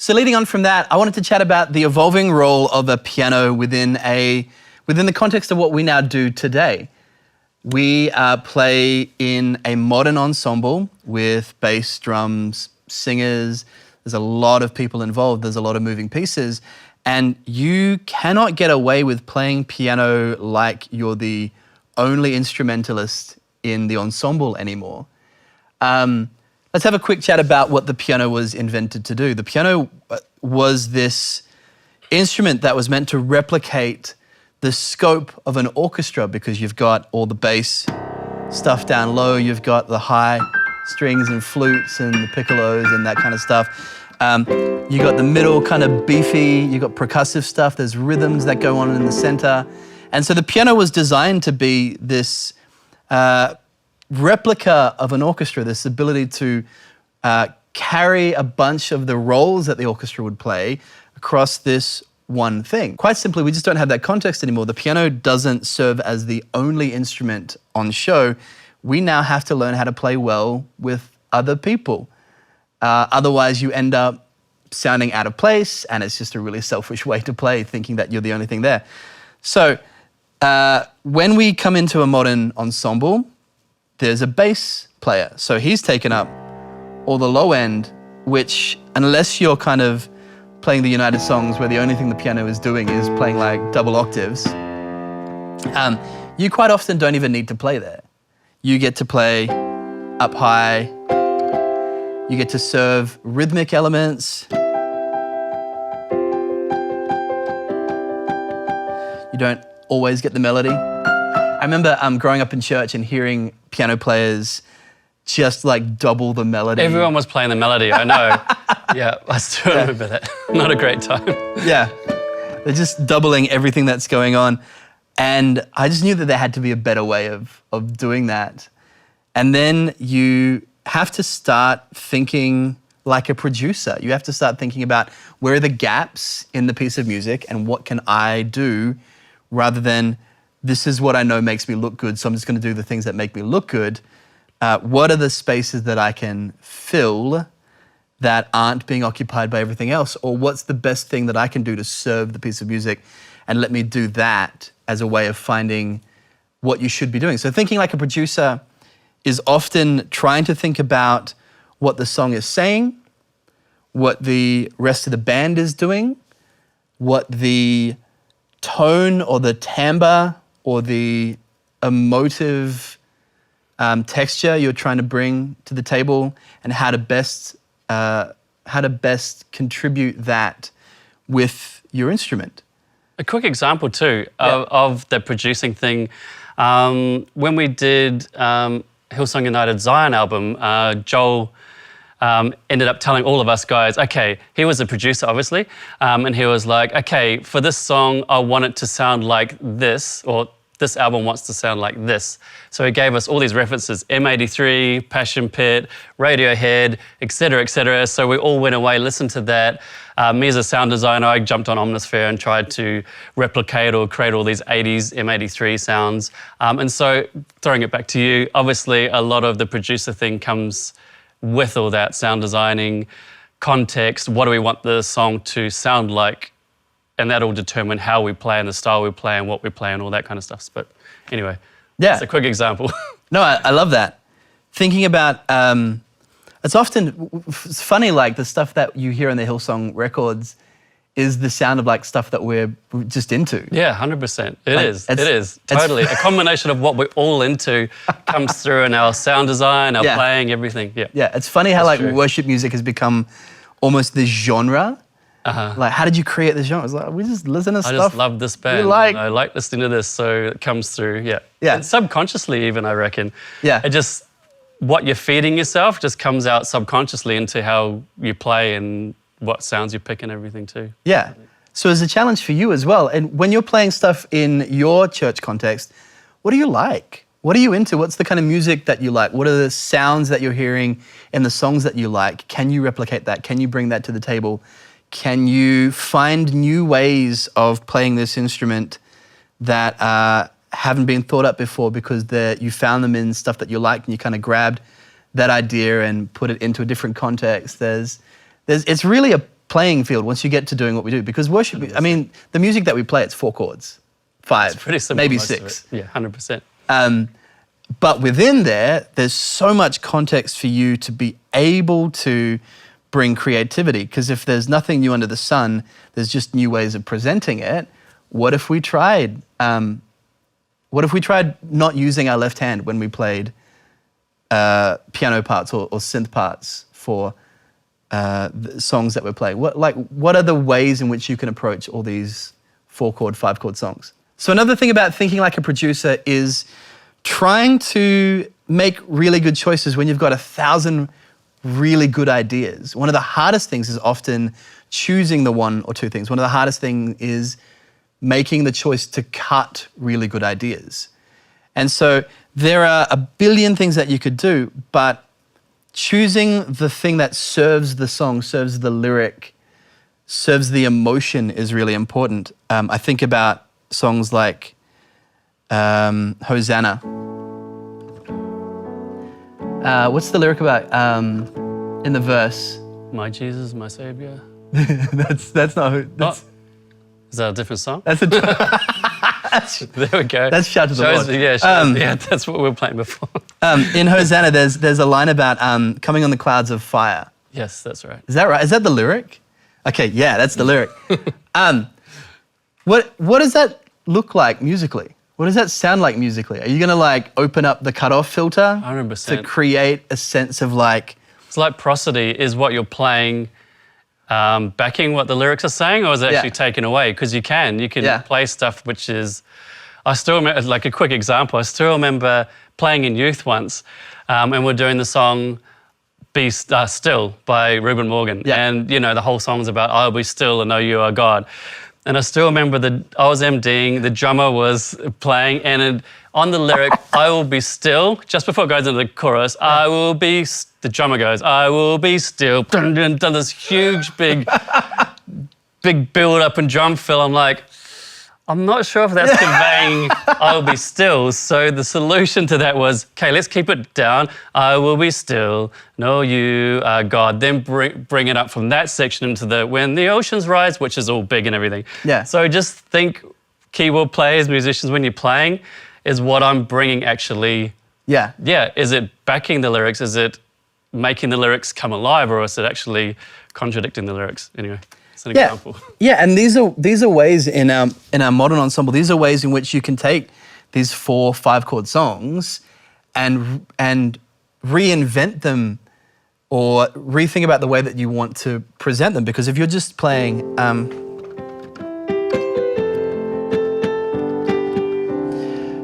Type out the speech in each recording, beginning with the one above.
So leading on from that, I wanted to chat about the evolving role of a piano within the context of what we now do today. We play in a modern ensemble with bass, drums, singers. There's a lot of people involved. There's a lot of moving pieces. And you cannot get away with playing piano like you're the only instrumentalist in the ensemble anymore. Let's have a quick chat about what the piano was invented to do. The piano was this instrument that was meant to replicate the scope of an orchestra, because you've got all the bass stuff down low, you've got the high strings and flutes and the piccolos and that kind of stuff. You got the middle kind of beefy, you got percussive stuff, there's rhythms that go on in the center. And so the piano was designed to be this replica of an orchestra, this ability to carry a bunch of the roles that the orchestra would play across this one thing. Quite simply, we just don't have that context anymore. The piano doesn't serve as the only instrument on show. We now have to learn how to play well with other people. Otherwise, you end up sounding out of place, and it's just a really selfish way to play, thinking that you're the only thing there. So when we come into a modern ensemble, there's a bass player. So he's taken up all the low end, which, unless you're kind of playing the United songs where the only thing the piano is doing is playing like double octaves, you quite often don't even need to play there. You get to play up high, you get to serve rhythmic elements. You don't always get the melody. I remember growing up in church and hearing piano players just like double the melody. Everyone was playing the melody, I know. Yeah, I still remember that. Not a great time. Yeah, they're just doubling everything that's going on. And I just knew that there had to be a better way of doing that. And then you have to start thinking like a producer. You have to start thinking about where are the gaps in the piece of music and what can I do, rather than this is what I know makes me look good, so I'm just going to do the things that make me look good. What are the spaces that I can fill that aren't being occupied by everything else? Or what's the best thing that I can do to serve the piece of music, and let me do that as a way of finding what you should be doing. So thinking like a producer is often trying to think about what the song is saying, what the rest of the band is doing, what the tone or the timbre or the emotive texture you're trying to bring to the table, and how to best contribute that with your instrument. A quick example too of the producing thing. When we did Hillsong United Zion album, Joel ended up telling all of us guys, okay, he was a producer obviously, and he was like, okay, for this song, I want it to sound like this, or this album wants to sound like this. So he gave us all these references, M83, Passion Pit, Radiohead, etc., etc. So we all went away, listened to that. Me as a sound designer, I jumped on Omnisphere and tried to replicate or create all these 80s M83 sounds. And so throwing it back to you, obviously a lot of the producer thing comes with all that sound designing, context, what do we want the song to sound like? And that'll determine how we play and the style we play and what we play and all that kind of stuff. But anyway, that's a quick example. No, I love that. Thinking about, it's funny, like the stuff that you hear on the Hillsong records is the sound of like stuff that we're just into. Yeah, 100%. It is, totally. A combination of what we're all into comes through in our sound design, our playing, everything. Yeah, it's funny how like worship music has become almost this genre. Like, how did you create this genre? It's like, we just listen to stuff. I just love this band. I like listening to this, so it comes through, yeah. And subconsciously even, I reckon. Yeah. It just, what you're feeding yourself just comes out subconsciously into how you play and what sounds you pick and everything too. Yeah. So it's a challenge for you as well. And when you're playing stuff in your church context, what do you like? What are you into? What's the kind of music that you like? What are the sounds that you're hearing in the songs that you like? Can you replicate that? Can you bring that to the table? Can you find new ways of playing this instrument that haven't been thought up before because you found them in stuff that you liked and you kind of grabbed that idea and put it into a different context? It's really a playing field once you get to doing what we do. Because worship, I mean, the music that we play, it's 4 chords, 5, It's pretty simple, maybe most of 6. it. Yeah, 100%. But within there, there's so much context for you to be able to bring creativity. Because if there's nothing new under the sun, there's just new ways of presenting it. What if we tried? What if we tried not using our left hand when we played piano parts or synth parts for the songs that we're playing? What are the ways in which you can approach all these 4-chord, 5-chord songs? So another thing about thinking like a producer is trying to make really good choices when you've got 1,000 really good ideas. One of the hardest things is often choosing the 1 or 2 things. One of the hardest things is making the choice to cut really good ideas. And so there are a billion things that you could do, but choosing the thing that serves the song, serves the lyric, serves the emotion is really important. I think about songs like Hosanna. What's the lyric about in the verse? My Jesus, my Savior. that's not who. That's, Is that a different song? that's a. There we go. That's Shout to the Lord. Yeah, that's what we were playing before. In Hosanna, there's a line about coming on the clouds of fire. Yes, that's right. Is that right? Is that the lyric? Okay, yeah, that's the lyric. What does that look like musically? What does that sound like musically? Are you gonna like open up the cutoff filter 100%. to create a sense of like? It's like prosody is what you're playing, backing what the lyrics are saying, or is it actually taken away? Because you can play stuff which is. I still remember, like a quick example. I still remember playing in youth once, and we're doing the song "Be Still" by Reuben Morgan, and the whole song's about "I'll be still and know you are God." And I still remember I was MDing, the drummer was playing, and on the lyric, I will be still, just before it goes into the chorus, the drummer goes, I will be still, done this huge, big build up and drum fill. I'm like, I'm not sure if that's conveying I will be still. So the solution to that was, okay, let's keep it down. I will be still, know you are God. Then bring it up from that section into the when the oceans rise, which is all big and everything. Yeah. So just think, keyboard players, musicians, when you're playing, is what I'm bringing actually. Yeah. Is it backing the lyrics? Is it making the lyrics come alive, or is it actually contradicting the lyrics? Anyway. An example. Yeah, and these are ways in our modern ensemble. These are ways in which you can take these 4, 5-chord songs and reinvent them or rethink about the way that you want to present them. Because if you're just playing,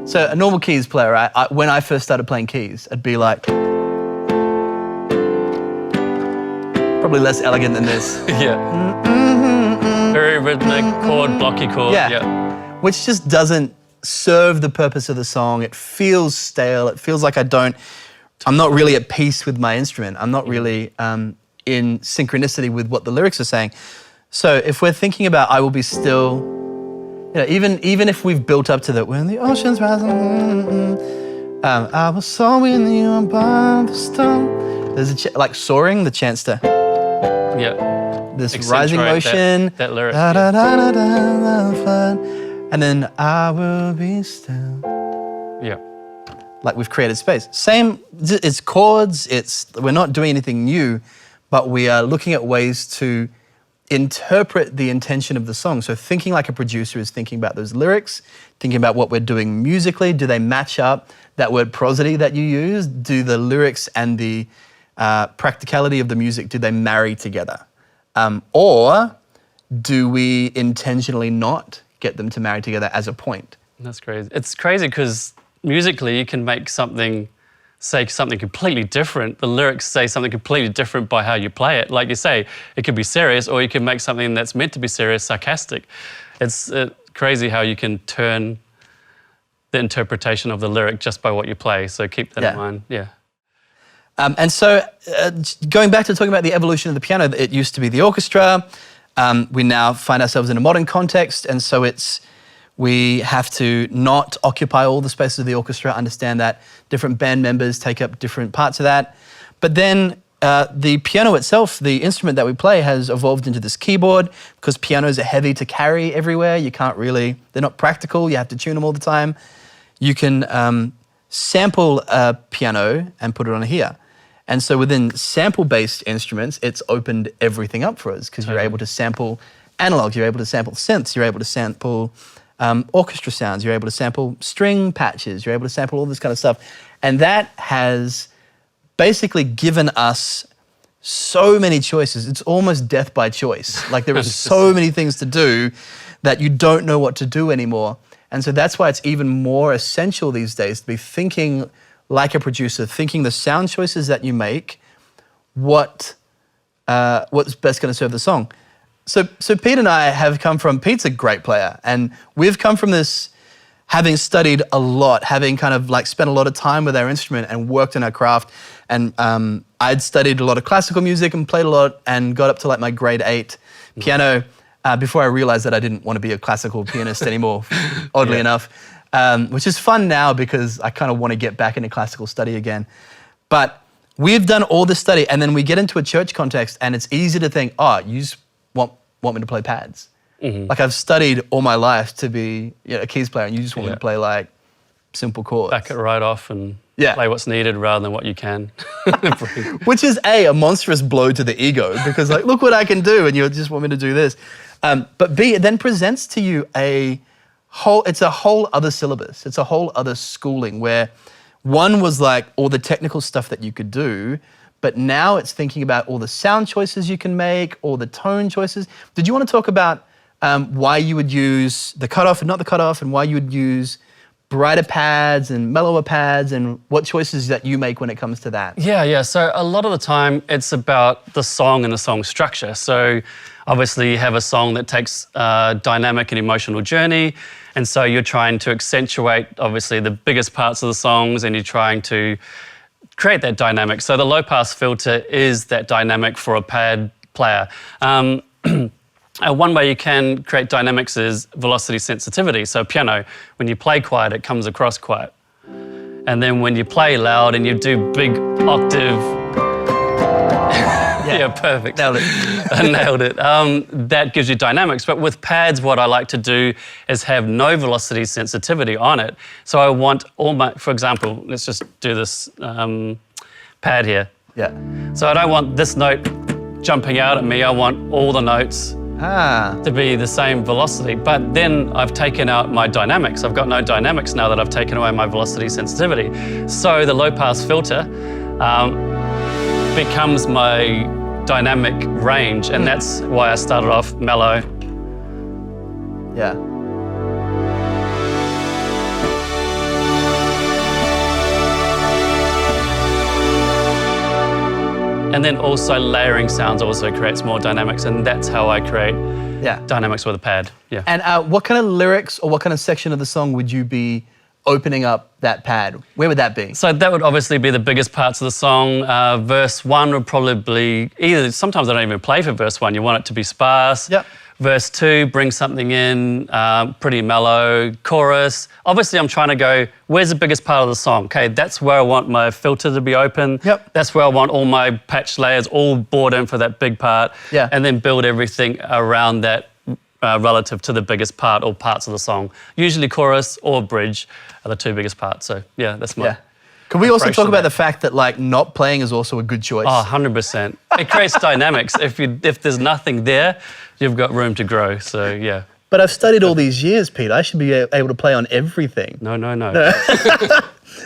so a normal keys player, right? When I first started playing keys, I'd be like, probably less elegant than this. Very rhythmic chord, blocky chord. Which just doesn't serve the purpose of the song. It feels stale. It feels like I'm not really at peace with my instrument. I'm not really in synchronicity with what the lyrics are saying. So if we're thinking about I will be still, even if we've built up to that, when the oceans rise, I was soaring in you above the storm. There's like soaring, the chance to. This rising motion, that lyric, and then I will be still. Like we've created space. Same, it's chords. We're not doing anything new, but we are looking at ways to interpret the intention of the song. So thinking like a producer is thinking about those lyrics, thinking about what we're doing musically. Do they match up? That word prosody that you use. Do the lyrics and the practicality of the music, do they marry together? Or do we intentionally not get them to marry together as a point? That's crazy. It's crazy because musically you can make something say something completely different. The lyrics say something completely different by how you play it. Like you say, it could be serious, or you can make something that's meant to be serious sarcastic. It's crazy how you can turn the interpretation of the lyric just by what you play. So keep that in mind. And so going back to talking about the evolution of the piano, it used to be the orchestra. We now find ourselves in a modern context, and so we have to not occupy all the spaces of the orchestra, understand that different band members take up different parts of that. But then the piano itself, the instrument that we play, has evolved into this keyboard because pianos are heavy to carry everywhere. You can't really, they're not practical. You have to tune them all the time. You can sample a piano and put it on here. And so within sample-based instruments, it's opened everything up for us because you're able to sample analogs, you're able to sample synths, you're able to sample orchestra sounds, you're able to sample string patches, you're able to sample all this kind of stuff. And that has basically given us so many choices. It's almost death by choice. Like there are so many things to do that you don't know what to do anymore. And so that's why it's even more essential these days to be thinking like a producer, thinking the sound choices that you make, what's best going to serve the song. So Pete and I have come from, Pete's a great player, and we've come from this having studied a lot, having kind of like spent a lot of time with our instrument and worked in our craft. And I'd studied a lot of classical music and played a lot and got up to like my grade 8 piano before I realized that I didn't want to be a classical pianist anymore, oddly enough, which is fun now because I kind of want to get back into classical study again. But we've done all this study, and then we get into a church context and it's easy to think, oh, you just want me to play pads. Like I've studied all my life to be a keys player, and you just want me to play like simple chords. Back it right off and play what's needed rather than what you can. Which is a monstrous blow to the ego because like, look what I can do, and you just want me to do this. But B, it then presents to you it's a whole other syllabus. It's a whole other schooling where one was like all the technical stuff that you could do, but now it's thinking about all the sound choices you can make, all the tone choices. Did you want to talk about why you would use the cutoff and not the cutoff, and why you would use brighter pads and mellower pads, and what choices that you make when it comes to that? Yeah. So a lot of the time it's about the song and the song structure. So obviously you have a song that takes a dynamic and emotional journey, and so you're trying to accentuate obviously the biggest parts of the songs, and you're trying to create that dynamic. So the low pass filter is that dynamic for a pad player. One way you can create dynamics is velocity sensitivity. So piano, when you play quiet, it comes across quiet. And then when you play loud and you do big octave, perfect. Nailed it. I nailed it. That gives you dynamics. But with pads, what I like to do is have no velocity sensitivity on it. So I want all my, for example, let's just do this pad here. Yeah. So I don't want this note jumping out at me. I want all the notes to be the same velocity. But then I've taken out my dynamics. I've got no dynamics now that I've taken away my velocity sensitivity. So the low pass filter becomes my dynamic range, and that's why I started off mellow. Yeah. And then also layering sounds also creates more dynamics, and that's how I create dynamics with a pad. Yeah. And what kind of lyrics or what kind of section of the song would you be opening up that pad? Where would that be? So that would obviously be the biggest parts of the song. Verse 1 would probably sometimes I don't even play for verse 1. You want it to be sparse. Yep. Verse 2 brings something in, pretty mellow. Chorus. Obviously, I'm trying to go, where's the biggest part of the song? Okay, that's where I want my filter to be open. Yep. That's where I want all my patch layers all brought in for that big part. Yeah. And then build everything around that relative to the biggest part or parts of the song. Usually chorus or bridge are the two biggest parts. So yeah, that's my... Yeah. Can we also talk about the fact that like not playing is also a good choice? Oh, 100%. It creates dynamics. If there's nothing there, you've got room to grow. So yeah. But I've studied all these years, Pete. I should be able to play on everything. No.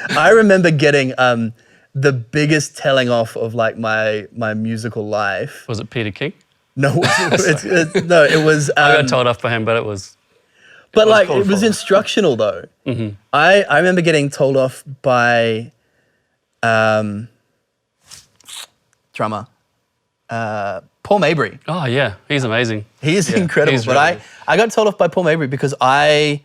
I remember getting the biggest telling off of like my musical life. Was it Peter King? No, it was. I got told off by him, but it was. But like it was instructional though. Mm-hmm. I remember getting told off by drummer Paul Mabry. Oh yeah, he's amazing. He's incredible. But really I got told off by Paul Mabry because I'd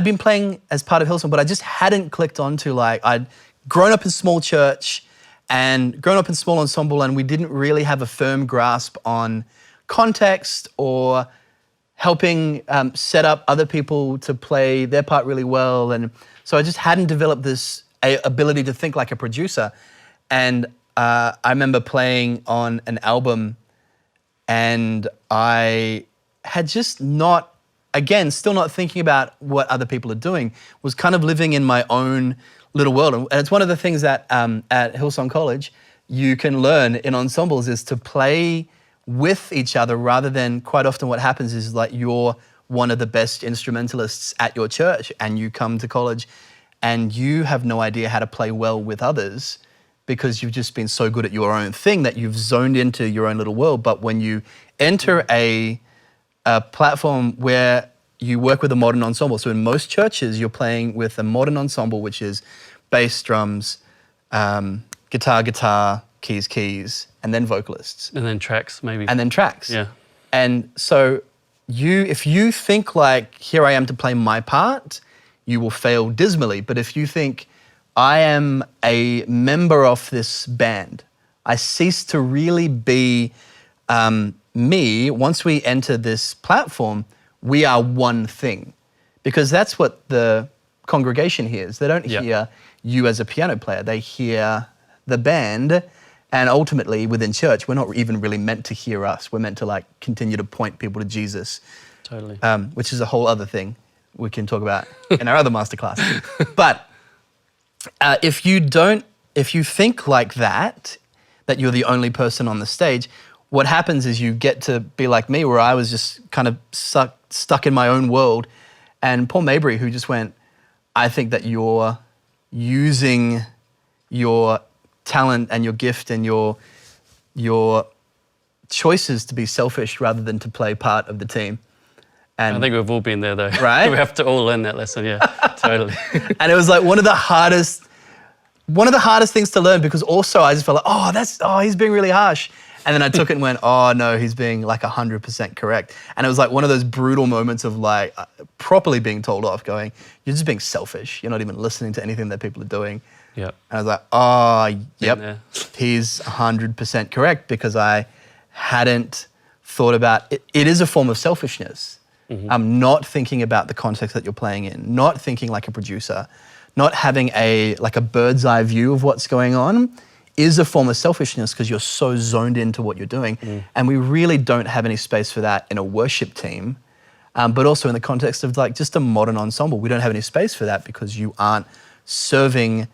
been playing as part of Hillsong, but I just hadn't clicked onto like I'd grown up in small church and grown up in small ensemble, and we didn't really have a firm grasp on context or helping set up other people to play their part really well. And so I just hadn't developed this ability to think like a producer. And I remember playing on an album and I had just not, again, still not thinking about what other people are doing, was kind of living in my own little world. And it's one of the things that at Hillsong College you can learn in ensembles is to play with each other rather than quite often what happens is like you're one of the best instrumentalists at your church and you come to college and you have no idea how to play well with others because you've just been so good at your own thing that you've zoned into your own little world. But when you enter a platform where you work with a modern ensemble, so in most churches you're playing with a modern ensemble, which is bass, drums, guitar, keys, and then vocalists. And then tracks, maybe. And then tracks. Yeah. And so if you think like, here I am to play my part, you will fail dismally. But if you think, I am a member of this band, I cease to really be me. Once we enter this platform, we are one thing. Because that's what the congregation hears. They don't hear you as a piano player. They hear the band. And ultimately, within church, we're not even really meant to hear us. We're meant to like continue to point people to Jesus. Totally. Which is a whole other thing we can talk about in our other masterclass. But if you think like that you're the only person on the stage, what happens is you get to be like me, where I was just kind of stuck in my own world. And Paul Mabry, who just went, I think that you're using your talent and your gift and your choices to be selfish rather than to play part of the team. And I think we've all been there though. Right? We have to all learn that lesson, yeah, totally. And it was like one of the hardest things to learn, because also I just felt like, he's being really harsh. And then I took it and went, oh no, he's being like 100% correct. And it was like one of those brutal moments of like properly being told off, going, you're just being selfish. You're not even listening to anything that people are doing. Yeah. And I was like, oh, yep, there. he's 100% correct, because I hadn't thought about it. It is a form of selfishness. I'm not thinking about the context that you're playing in, not thinking like a producer, not having a bird's eye view of what's going on is a form of selfishness, because you're so zoned into what you're doing. And we really don't have any space for that in a worship team, but also in the context of like just a modern ensemble. We don't have any space for that, because you aren't serving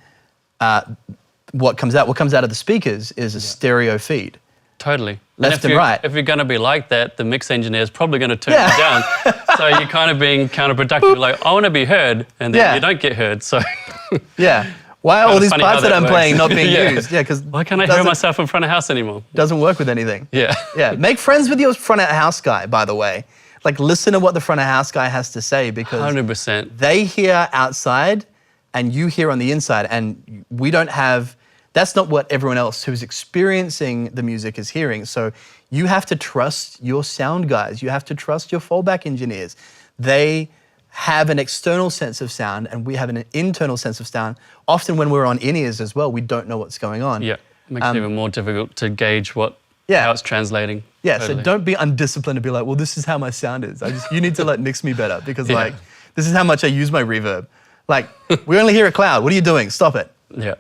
what comes out. What comes out of the speakers is a stereo feed. Totally. Left and right. If you're going to be like that, the mix engineer is probably going to turn you down. So you're kind of being counterproductive. Like, I want to be heard, and then you don't get heard. So yeah. Why are all these parts that I'm playing not being Yeah. used? Yeah, because why can't I hear myself in front of house anymore? Doesn't work with anything. Yeah. Yeah. Make friends with your front of house guy, by the way. Like, listen to what the front of house guy has to say, because 100%. they hear outside and you hear on the inside, and we don't have. That's not what everyone else who's experiencing the music is hearing. So you have to trust your sound guys. You have to trust your fallback engineers. They have an external sense of sound, and we have an internal sense of sound. Often when we're on in-ears as well, we don't know what's going on. Yeah, it makes it even more difficult to gauge how it's translating. Yeah, Totally. So don't be undisciplined to be like, well, this is how my sound is. You need to like mix me better, because like, this is how much I use my reverb. Like, we only hear a cloud. What are you doing? Stop it. Yeah.